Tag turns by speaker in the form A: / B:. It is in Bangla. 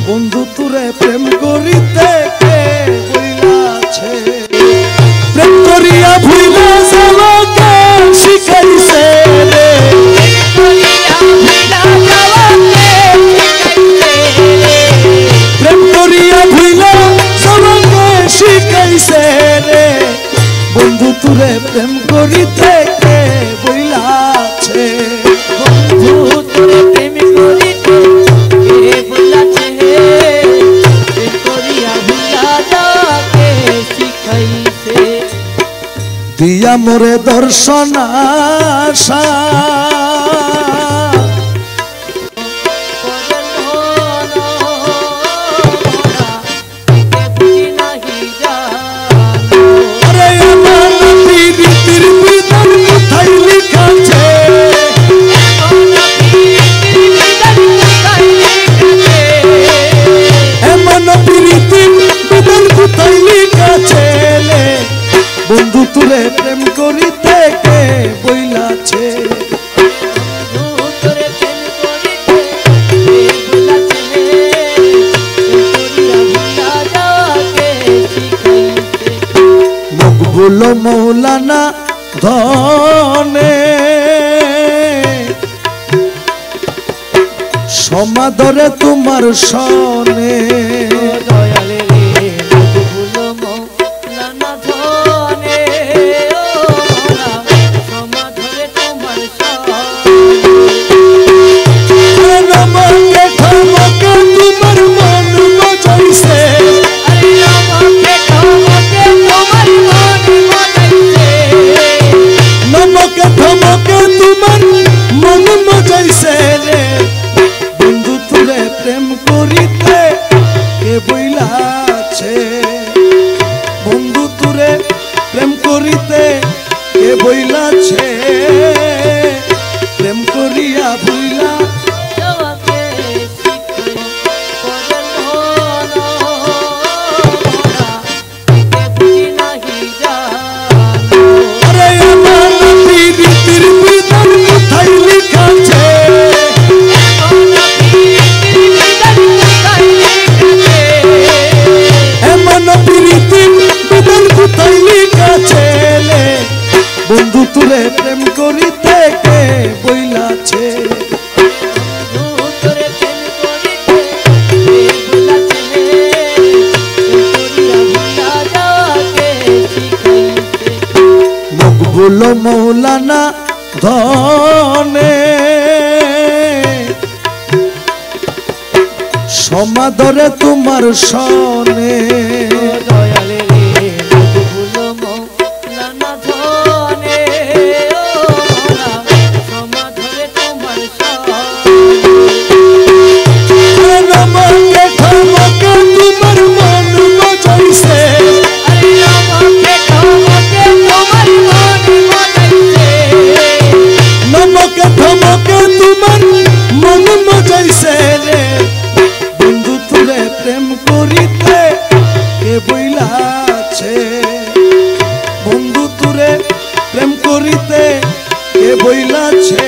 A: বন্ধু তোরে প্রেম করিতে কে বইলাছে প্রেম করিয়া ভুইলা যাওয়াকে শিখাইছে রে প্রেম করিয়া ভুইলা যাওয়াকে শিখাইছে রে বন্ধু তোরে প্রেম করিতে কে বইলাছে
B: বন্ধু তোরে প্রেম করিতে কে বইলাছে প্রেম করিয়া ভুলা যাকে শিখাইছে
A: দিয়া মোরে দর্শন আশা বন্ধু তোরে প্রেম করিতে কে বইলাছে মকবুল মৌলানা ধনে সমাদরে তোমার সনে
B: দয়ালে মকবুল মৌলানা ধনে সমাদরে তোমার সনে
A: নমকে ঠমকে তোমার মন মজাইছে নমকে ঠমকে তোমার মন মজাইছে রে বন্ধু তোরে প্রেম করিতে কে বইলাছে বন্ধু তোরে প্রেম করিতে কে বইলাছে প্রেম করিয়া ভুইলা বন্ধু তোরে প্রেম করিতে কে বইলাছে মকবুল মৌলানা ধনে সমাদরে তোমার সনে
B: দয়ালে মকবুল মৌলানা ধনে সমাদরে তোমার সনে
A: নমকে ঠমকে তোমার মন মজাইছে নমকে ঠমকে তোমার মন মজাইছে রে বন্ধু তোরে প্রেম করিতে কে বইলাছে বন্ধু তোরে প্রেম করিতে কে বইলাছে